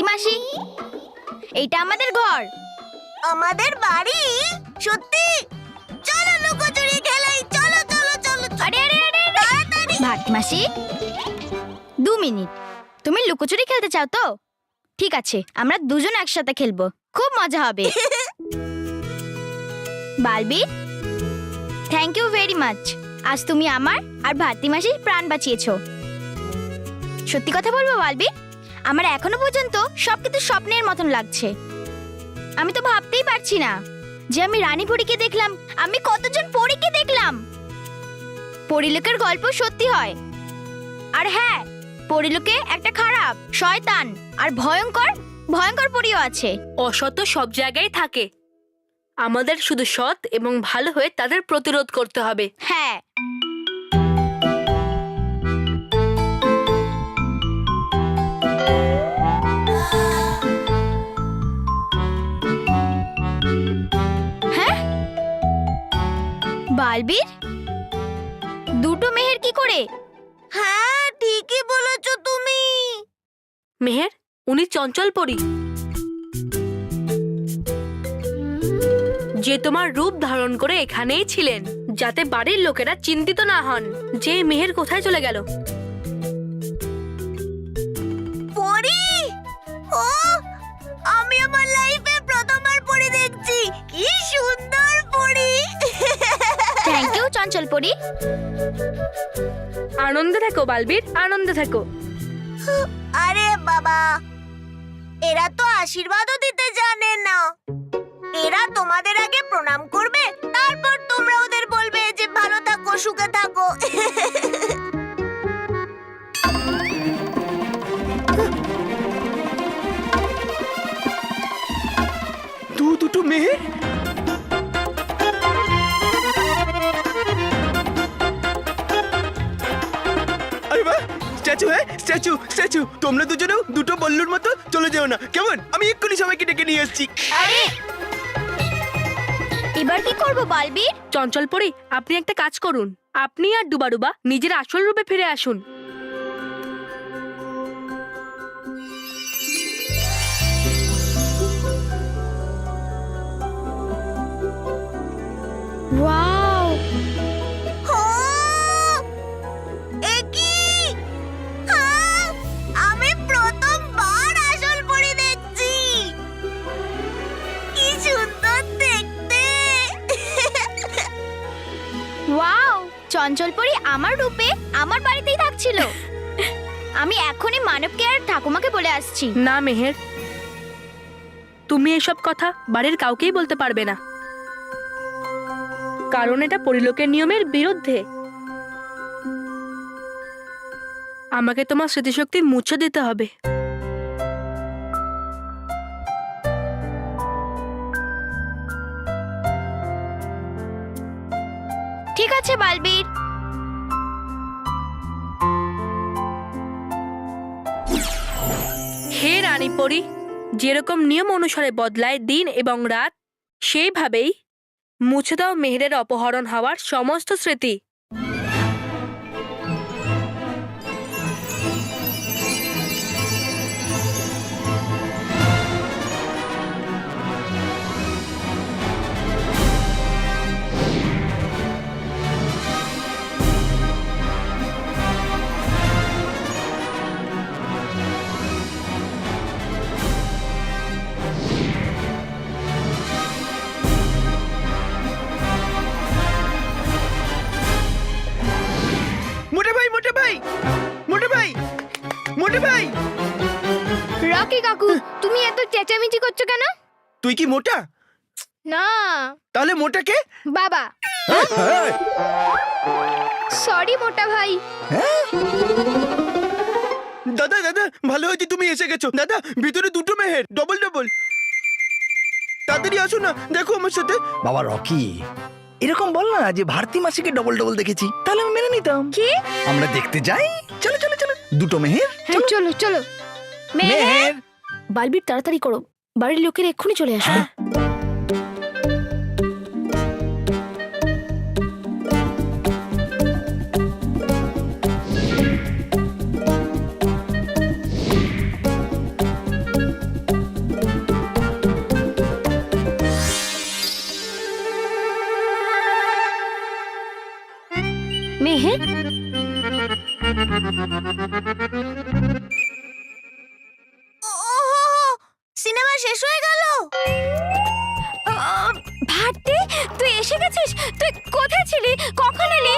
ভারতী মাসি, এইটা আমাদের ঘর। আমাদের বাড়ি? সত্যি? চলো লুকোচুরি খেলাই, চলো চলো চলো। আরে আরে আরে তাড়াতাড়ি। ভারতী মাসি, 2 মিনিট। তুমি লুকোচুরি খেলতে চাও তো? ঠিক আছে, আমরা দুজন একসাথে খেলবো, খুব মজা হবে। Balbir, thank you very much. আজ তুমি আমার আর ভারতী মাসির প্রাণ বাঁচিয়েছো। সত্যি কথা বলবো বালবীর, আমার এখনো পর্যন্ত সবকিছু স্বপ্নের মতন লাগছে। আমি তো ভাবতেই পারছি না যে আমি রানী পরীকে দেখলাম, আমি কতজন পরীকে দেখলাম। পরিলোকের গল্প সত্যি হয়। আর হ্যাঁ, পরিলোকে একটা খারাপ, শয়তান আর ভয়ঙ্কর ভয়ঙ্কর পরীও আছে। অসৎ সব জায়গায় থাকে, আমাদের শুধু সৎ এবং ভালো হয়ে তাদের প্রতিরোধ করতে হবে। হ্যাঁ, হ্যাঁ বালবীর, দুটো মেহের কি করে? হ্যাঁ, ঠিকই বলেছো তুমি। মেহের, উনি চঞ্চল পরী, যে তোমার রূপ ধারণ করে এখানেই ছিলেন, যাতে বাড়ির লোকেরা চিন্তিত না হন যে মেহের কোথায় চলে গেল। পরি? ও, আমি আমার লাইফে প্রথমবার পরি দেখছি। কি সুন্দর পরি। থ্যাংক ইউ চঞ্চল পরী। আনন্দে থেকো বালবীর, আনন্দে থেকো। আরে বাবা, এরা তো আশীর্বাদও দিতে জানে না। এরা তোমাদের আগে প্রণাম করবে, তারপর তোমরা ওদের বলবে যে ভালো থাকো, সুখে থাকো। দুটো মেয়ে? আরে বাহ, স্ট্যাচু, হ্যাঁ স্ট্যাচু স্ট্যাচু। তোমরা দুজনেও দুটো বল্লুর মতো চলে যেও না, কেমন? আমি এক্ষুনি সবাইকে ডেকে নিয়ে আসছি। আরে এবার কি করব বালবীর? চঞ্চল পরী, আপনি একটা কাজ করুন, আপনি আর ডুবাডুবা নিজের আসল রূপে ফিরে আসুন। ওয়াও, ও, এ কি? হ্যাঁ, আমি প্রথমবার আসল পরি দেখছি। কি সুন্দর দেখতে। ওয়াও, চঞ্চল পরী আমার রূপে আমার বাড়িতেই থাকছিল। আমি এখনই মানবকে আর ঠাকুমাকে বলে আসছি। না মেহের, তুমি এসব কথা বাড়ির কাউকেই বলতে পারবে না, কারণ এটা পরিলোকের নিয়মের বিরুদ্ধে। আমাকে তোমার স্মৃতিশক্তি মুছে দিতে হবে। ঠিক আছে বালবীর। হে রানী পরী, যেরকম নিয়ম অনুসারে বদলায় দিন এবং রাত, সেইভাবেই মুছে দাও মেহেরের অপহরণ হওয়ার সমস্ত স্মৃতি। মোটে ভাই, মোটে ভাই, মোটে ভাই, মোটে ভাই। রকি কাকু, তুমি এত চেঁচামেচি করছো কেন? তুই কি মোটা? না, তাহলে মোটা কে? বাবা। সরি মোটা ভাই। দাদা দাদা, ভালো হয়েছে তুমি এসে গেছো। দাদা, ভিতরে দুটো মেহের, ডবল ডবল। তাড়াতাড়ি আসো না, দেখো আমার সাথে। বাবা রকি, এরকম বল না যে ভারতী মাসিকে ডবল ডবল দেখেছি, তাহলে আমি মেনে নিতাম। কি? আমরা দেখতে যাই, চলো চলো চলো। দুটো মেহের। হ্যাঁ, চলো চলো। মেহের। বালবীর, তাড়াতাড়ি করো, বাড়ির লোকেরা এক্ষুনি চলে আসবে। সিনেমা শেষ হয়ে গেল। ভারতী, তুই এসে গেছিস? তুই কোথায় ছিলি? কখন এলি?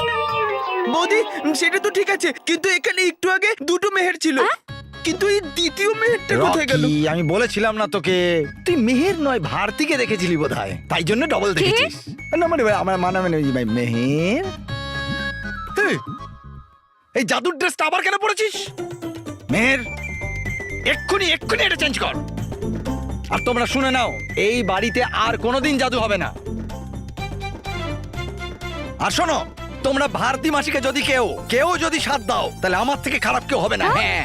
বৌদি সেটা তো ঠিক আছে, কিন্তু এখানে একটু আগে দুটো মেহের ছিল, কিন্তু এই দ্বিতীয় মেহেরটা কোথায় গেল? রকি, আমি বলেছিলাম না তোকে, তুই মেহের নয় ভারতীকে দেখেছিলি বোধহয়, তাই জন্য ডবল দেখেছিস। না মানে আমার মেহের। এই, এই জাদুর ড্রেসটা আবার কেন পরেছিস? মেহের, এক্ষুনি এটা চেঞ্জ কর। আর তোমরা শুনে নাও, এই বাড়িতে আর কোনোদিন জাদু হবে না। আর শোনো, তোমরা ভারতী মাসিকে যদি কেউ যদি সাথ দাও, তাহলে আমার থেকে খারাপ কেউ হবে না। হ্যাঁ,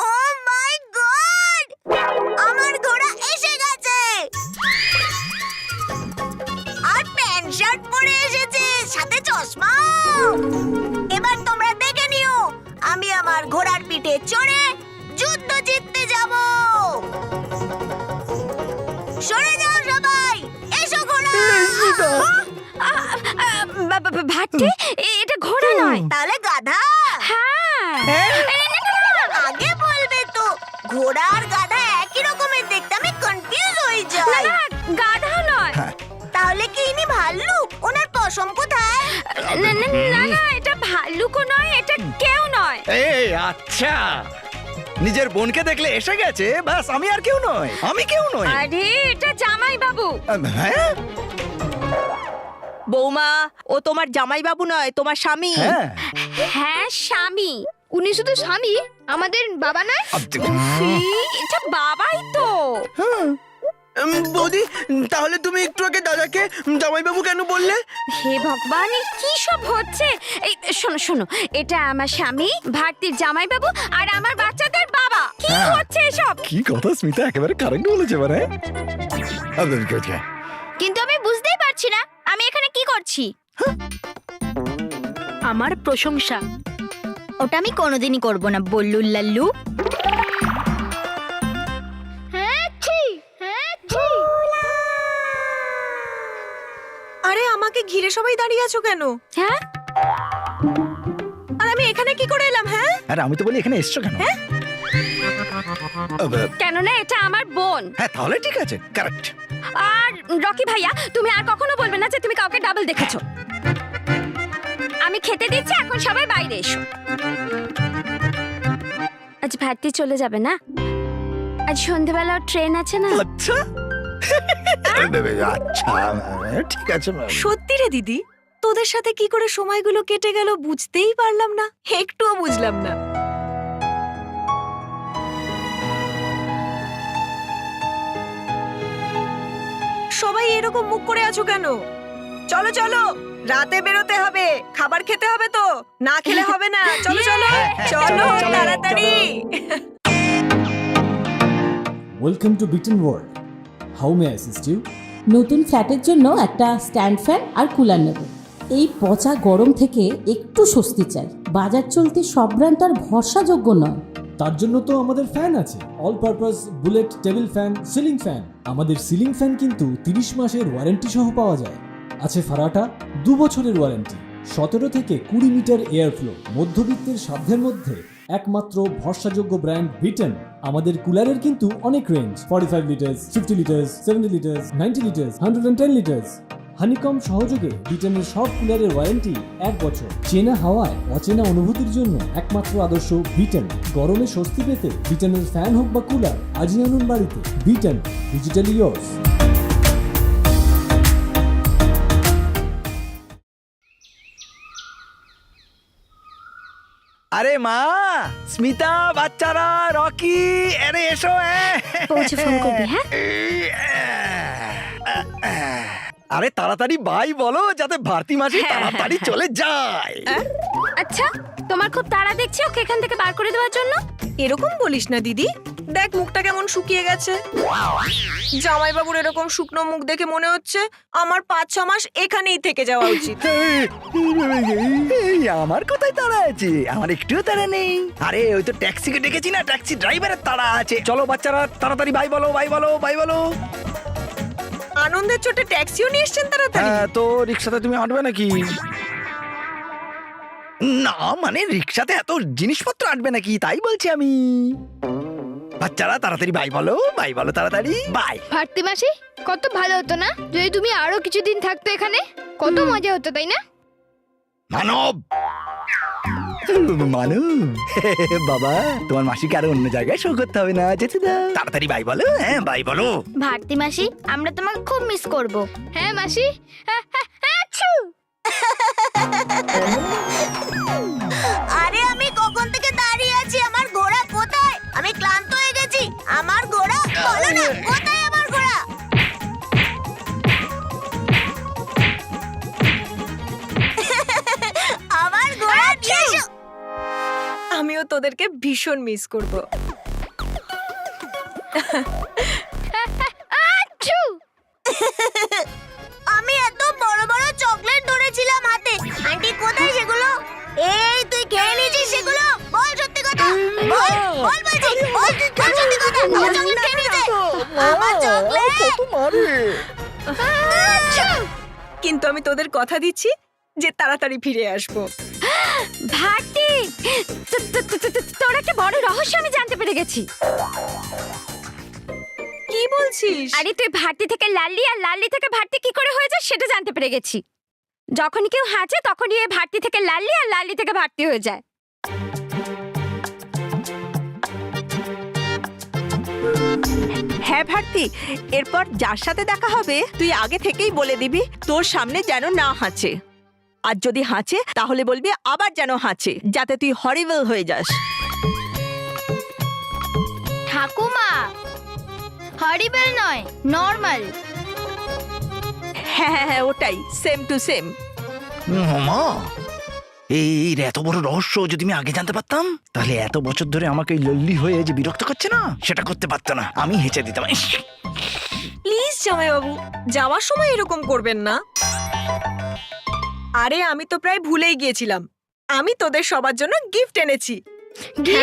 ও মাই গড, আমার ঘোড়া এসে গেছে আর প্যান্ট শার্ট পরে এসেছে, সাথে চশমা। এবার তোমরা দেখে নিও আমি আমার ঘোড়ার পিঠে চড়ে যুদ্ধ জিততে যাব। সরে যাও সবাই, এসো ঘোড়া। ভারতী, এটা ঘোড়া নয়। তাহলে গাধা? হ্যাঁ। আগে বলবে তো, ঘোড়া আর গাধা একই রকমের দেখতে, আমি কনফিউজ হয়ে যাই। গাধা নয়। তাহলে কি ইনি ভাল্লুক? ওনার পশম কোথায়? না, এটা ভাল্লুকও নয়, এটা কেউ নয়। এই আচ্ছা, নিজের বোনকে দেখলে এসে গেছে, বাস আমি আর কেউ নয়, আমি কেউ নই। আরে এটা জামাই বাবু। হ্যাঁ বৌমা, ও তোমার জামাইবাবু নয়, তোমার স্বামী। হ্যাঁ, হ্যাঁ, স্বামী। উনি শুধু স্বামী, আমাদের বাবা নয়। এটা বাবাই তো। বৌদি তাহলে তুমি একটু আগে দাদাকে জামাইবাবু কেন বললে? হে ভগবান, এ কি সব হচ্ছে? এই শোনো, এটা আমার স্বামী, ভারতীর জামাই বাবু, আর আমার বাচ্চাদের বাবা। কি হ্যাঁ। হচ্ছে এসব? কি কথা স্মিতা, একেবারে কারেক্ট বলেছে মানে। কিন্তু আমি বুঝতেই পারছি না আমি এখানে কি করছি। আমার প্রশংসা। ওটা আমি কোনোদিনই করব না, বল্লু লাল্লু। আরে আমাকে ঘিরে সবাই দাঁড়িয়ে আছো কেন? হ্যাঁ, আর আমি এখানে কি করে এলাম? হ্যাঁ, আরে আমি তো বলি এখানে এসছো কেন? কেননা এটা আমার বোন। হ্যাঁ তাহলে ঠিক আছে, কারেক্ট। আর রকি ভাইয়া, তুমি আর কখনো বলবে না যে তুমি কাউকে ডাবল দেখেছো। আমি খেতে দিচ্ছি, এখন সবাই বাইরে এসো। আজ ভারতী চলে যাবে না? আজ সন্ধ্যাবেলা ট্রেন আছে না? আচ্ছা আচ্ছা, ঠিক আছে। সত্যি রে দিদি, তোদের সাথে কি করে সময়গুলো কেটে গেল বুঝতেই পারলাম না, একটুও বুঝলাম না। সবাই এরকম মুখ করে আছো কেন? চলো চলো, রাতে বেরোতে হবে, খাবার খেতে হবে তো, না খেলে হবে না। চলো চলো চলো তাড়াতাড়ি। Welcome to Beaton world. How may I assist you? নতুন ফ্ল্যাটের জন্য একটা স্ট্যান্ড ফ্যান আর কুলার নেব। এই পচা গরম থেকে একটু স্বস্তি চাই। বাজার চলতে সব ব্র্যান্ড তো আর ভরসাযোগ্য নয়। তার জন্য তো আমাদের ফ্যান আছে, all purpose bullet table fan, ceiling fan. আমাদের সিলিং ফ্যান কিন্তু 30 মাসের ওয়ারেন্টি সহ পাওয়া যায়। আছে ফারাটা 2 বছরের ওয়ারেন্টি, 17 থেকে 20 মিটার এয়ার ফ্লো, মধ্যবিত্তের সাধ্যের মধ্যে একমাত্র ভরসাযোগ্য ব্র্যান্ড বিটন। আমাদের কুলারের কিন্তু অনেক range, 45 litres, 50 litres, 70 litres, 90 litres, 110 litres. Honeycomb সহযোগে বিটনের সব কুলারের ওয়ারেন্টি 1 বছর। চেনা হাওয়ায় অচেনা অনুভূতির জন্য একমাত্র আদর্শ বিটন। গরমে স্বস্তি পেতে বিটনের ফ্যান হোক বা কুলার, আজই আনুন বাড়িতে। Vuitton, digitally yours। আরে মা, স্মিতা, বাচ্চারা, রকি, আরে এসো। পৌঁছে ফোন করবি, হ্যাঁ? আরে তাড়াতাড়ি বাই বলো, যাতে ভারতী মাসি তাড়াতাড়ি চলে যায়। আচ্ছা, তোমার খুব তাড়া দেখছি ওকে এখান থেকে বার করে দেওয়ার জন্য। এরকম বলিস না দিদি, দেখ মুখটা কেমন শুকিয়ে গেছে। জামাইবাবুর এরকম শুকনো মুখ দেখে মনে হচ্ছে আমার 5-6 মাস এখানেই থেকে যাওয়া উচিত। এই আমার কোথায় তাড়া আছে? আমার একটুও তাড়া নেই। আরে ওই তো ট্যাক্সিকে ডেকেছি না, ট্যাক্সি ড্রাইভারের তাড়া আছে। চলো বাচ্চারা, তাড়াতাড়ি বাই বলো, বাই বলো, বাই বলো। আনন্দের চোটে ট্যাক্সিও নিয়ে এসছেন তাড়াতাড়ি। হ্যাঁ, তো রিক্সাতে তুমি আঁটবে নাকি? না মানে রিক্সাতে এত জিনিসপত্র আঁটবে নাকি, তাই বলছি আমি। বাচ্চারা তাড়াতাড়ি বাই বলো তাড়াতাড়ি বাই। ভারতী মাসি, কত ভালো হতো না যদি তুমি আরো কিছুদিন থাকতো এখানে। কত মজা হতো, তাই না? মানব বাবা, তোমার মাসিকে আরো অন্য জায়গায় শো করতে হবে না, যেতে দাও। তাড়াতাড়ি বাই বলো, হ্যাঁ বাই বলো। ভারতী মাসি, আমরা তোমাকে খুব মিস করব। হ্যাঁ মাসি। আরে আমি কখন থেকে দাঁড়িয়ে আছি, আমার ঘোড়া কোথায়? আমি ক্লান্ত হয়ে গেছি। আমার ঘোড়া, বলো না কোথায় আমার ঘোড়া? আমার ঘোড়া নিয়ে এসো। আমিও তোদেরকে ভীষণ মিস করব। আমি এত বড় বড় চকলেট ধরেছিলাম হাতে। আন্টি কোথায় সেগুলো? এই তুই খেয়ে নিয়েছিস সেগুলো? বল সত্যি কথা, বল বল বলছি, বল সত্যি কথা। আমার চকলেট খেয়ে নিয়েছে, আমার চকলেট। কিন্তু আমি তোদের কথা দিচ্ছি যে তাড়াতাড়ি ফিরে আসবো। ভারতী, তোর একটা বড় রহস্য আমি জানতে পেরে গেছি। কি বলছিস? আরে তুই ভারতী থেকে লাল্লি আর লাল্লি থেকে ভারতী কি করে হয়ে যায় সেটা জানতে পেরে গেছি। যখনই কেউ হাঁচে তখনই এই ভারতী থেকে লাল্লি আর লাল্লি থেকে ভারতী হয়ে যায়। হ্যাঁ ভারতী, এরপর যার সাথে দেখা হবে তুই আগে থেকেই বলে দিবি তোর সামনে যেন না হাঁচে, আর যদি হাঁচে তাহলে বলবি আবার যেন হাঁচে, যাতে তুই হরিবল হয়ে যাস। ঠাকুমা, হরিবল নয়, নরমাল। হ্যাঁ হ্যাঁ হ্যাঁ, ওটাই, সেম টু সেম। মা, এই এত বড় রহস্য যদি আমি আগে জানতে পারতাম, তাহলে এত বছর ধরে আমাকে এই লল্লি হয়ে যে বিরক্ত করছে না, সেটা করতে পারতো না। আমি হেঁচে দিতাম। ইস! প্লিজ জামাইবাবু, যাওয়ার সময় এরকম করবেন না। আরে আমি তো প্রায় ভুলেই গিয়েছিলাম, আমি তোদের সবার জন্য গিফট এনেছি।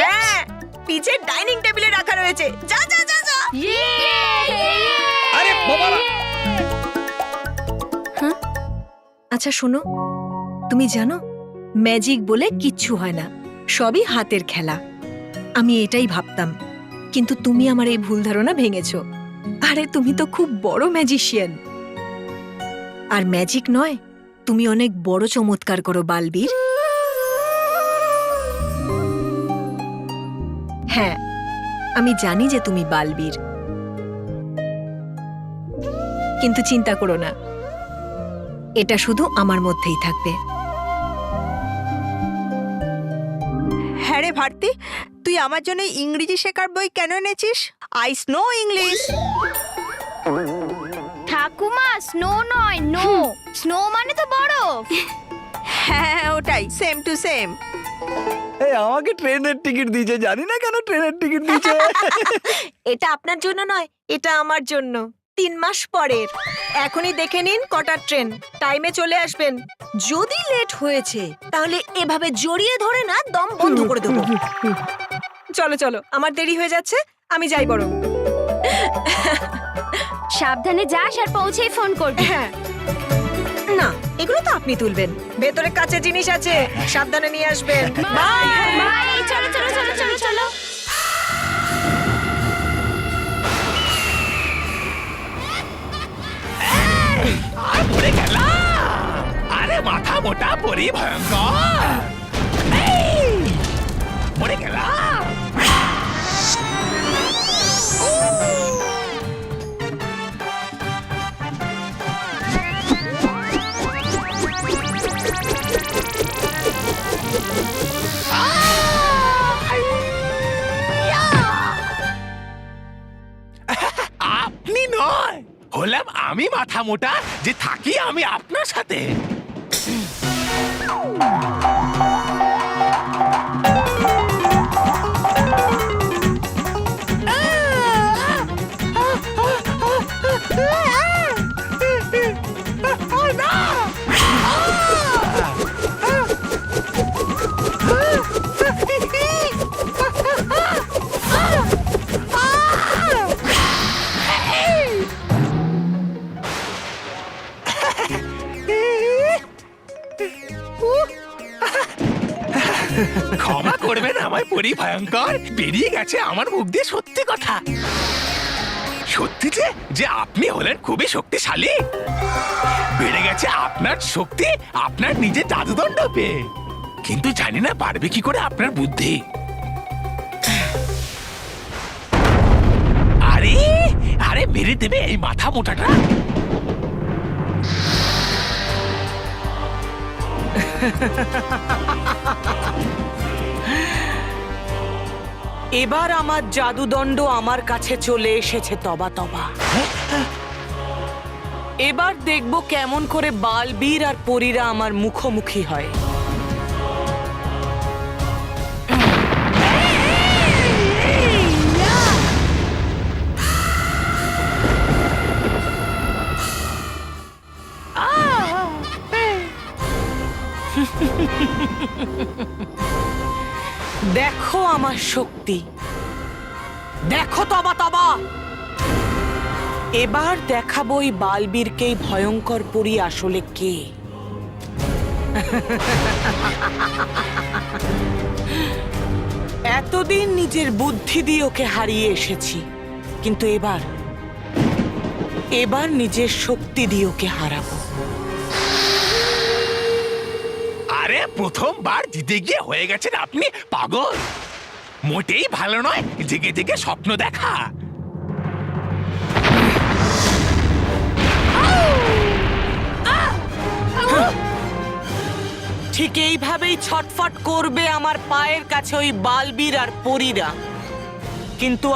হ্যাঁ, পিছের ডাইনিং টেবিলে রাখা রয়েছে। যা যা যা যা। আরে বাবা, আচ্ছা শোনো, তুমি জানো ম্যাজিক বলে কিচ্ছু হয় না, সবই হাতের খেলা। আমি এটাই ভাবতাম, কিন্তু তুমি আমার এই ভুল ধারণা ভেঙেছো। আরে তুমি তো খুব বড় ম্যাজিশিয়ান। আর ম্যাজিক নয়, তুমি অনেক বড় চমৎকার করো বালবীর। হ্যাঁ, আমি জানি যে তুমি বালবীর, কিন্তু চিন্তা করো না, এটা শুধু আমার মধ্যেই থাকবে। হ্যাঁ রে ভারতী, তুই আমার জন্য ইংরেজি শেখার বই কেন এনেছিস? I snow English. ঠাকুমা, স্নো নয়, নো। স্নো মানে তো বরফ। হ্যাঁ হ্যাঁ, ওটাই, সেম টু সেম। এই আমাকে ট্রেনের টিকিট দিয়েছে, জানি না কেন ট্রেনের টিকিট দিয়েছে। এটা আপনার জন্য নয়, এটা আমার জন্য। 3 মাস পরের। এখনই দেখে নিন কটার ট্রেন, টাইমে চলে আসবেন। যদি লেট হয়েছে তাহলে এভাবে জড়িয়ে ধরে না দম বন্ধ করে দেবো। চলো চলো, আমার দেরি হয়ে যাচ্ছে, আমি যাই বরং। সাবধানে যাস আর পৌঁছেই ফোন করবি। হ্যাঁ, না এগুলো তো আপনি তুলবেন, ভেতরে কাছে জিনিস আছে, সাবধানে নিয়ে আসবেন। বাই। বাই, চলো চলো চলো চলো চলো। পড়ে গেল। আরে মাথা মোটা পরি ভয়ঙ্কর। পড়ে গেল। আপনি নয়, হলাম আমি মাথা মোটা যে থাকি আমি আপনার সাথে। ভয়ঙ্কর, বেরিয়ে গেছে আমার মুখ দিয়ে সত্যি কথা। সত্যি যে আপনি হলেন খুবই শক্তিশালী। বেড়ে গেছে আপনার শক্তি আপনার নিজের জাদুদণ্ড পেয়ে। কিন্তু জানি না পারবে কি করে আপনার বুদ্ধি। আরে আরে মেরে দেবে এই মাথা মোটাটা। এবার আমার জাদুদণ্ড আমার কাছে চলে এসেছে তবা তবা। এবার দেখব কেমন করে বালবীর আর পরীরা আমার মুখোমুখি হয়। দেখো আমার শক্তি, দেখো তবা তবা। এবার দেখাবো এই বালবীরকেই ভয়ঙ্কর পরী আসলে কে। এতদিন নিজের বুদ্ধি দিয়ে ওকে হারিয়ে এসেছি, কিন্তু এবার নিজের শক্তি দিয়ে ওকে হারাবো। আরে প্রথমবার জিতে গিয়ে হয়ে গেছেন আপনি পাগল। মোটেই ভালো নয় জেগে জেগে স্বপ্ন দেখা। ঠিক এইভাবেই ছটফট করবে আমার পায়ের কাছে ওই বালবীর আর পরীরা। কিন্তু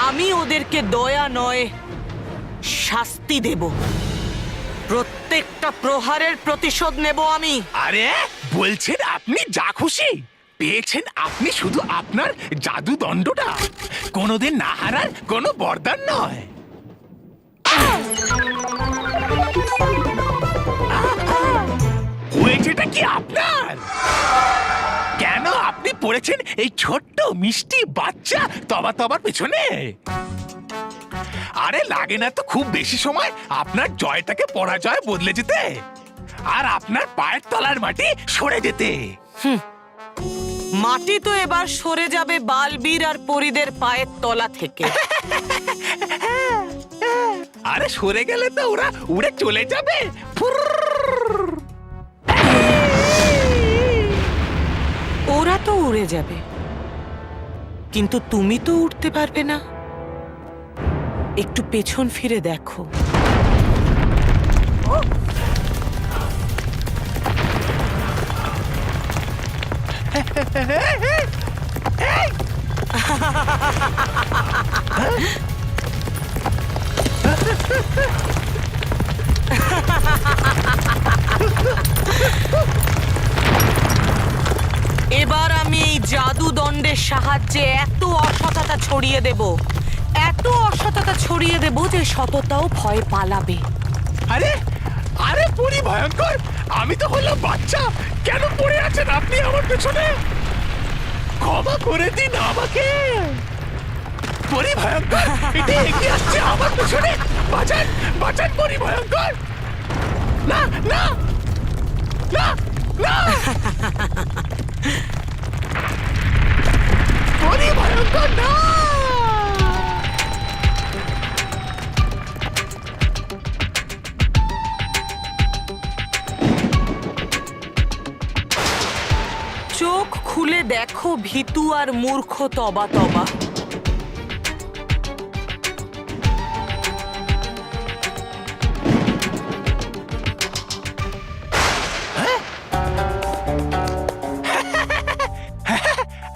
আমি ওদেরকে দয়া নয় শাস্তি দেব। প্রত্যেকটা প্রহারের প্রতিশোধ নেব আমি। আরে বলছেন আপনি যা খুশি পেয়েছেন আপনি শুধু আপনার জাদুদণ্ডটা, কোনোদিন না হারার কোনো বরদান নয়। হয়েছেটা কি আপনার? কেন আপনি পড়েছেন এই ছোট্ট মিষ্টি বাচ্চা তবা তবার পেছনে? আরে লাগে না তো খুব বেশি সময় আপনার জয়টাকে পরাজয় বদলে যেতে, আর আপনার পায়ের তলার মাটি সরে যেতে। মাটি তো এবার সরে যাবে বালবীর আর পরীদের পায়ের তলা থেকে। আরে সরে গেলে তো ওরা উড়ে চলে যাবে। ওরা তো উড়ে যাবে, কিন্তু তুমি তো উঠতে পারবে না। একটু পেছন ফিরে দেখো। এবার আমি এই জাদুদণ্ডের সাহায্যে এত অসততা ছড়িয়ে দেব, এত অসততা ছড়িয়ে দেব যে সততাও ভয় পালাবে। আরে আরে পুরি ভয়ঙ্কর, আমি তো হলাম বাচ্চা, কেন পড়ে আছেন আপনি আমার পেছনে? ক্ষমা করে দিন আমাকে। পরি ভয়ঙ্কর এটা এগিয়ে আসছে আমার পেছনে। বাঁচান বাঁচান পরি ভয়ঙ্কর। না না না না পরি ভয়ঙ্কর না। চোখ খুলে দেখো ভীতু আর মূর্খ তবা তবা।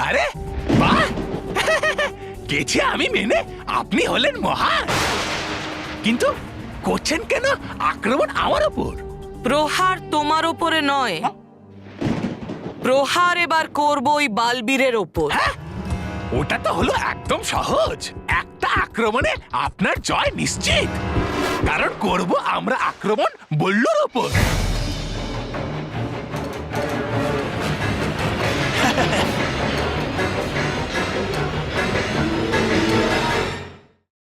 আরে বাহ, গেছি আমি মেনে আপনি হলেন মহান। কিন্তু করছেন কেন আক্রমণ আমার ওপর? প্রহার তোমার ওপরে নয়, প্রহার এবার করব ওই বালবীরের ওপর। ওটা তো হলো একদম সহজ। একটা আক্রমণে আপনার জয় নিশ্চিত, কারণ করব আমরা আক্রমণ বল্লুর ওপর।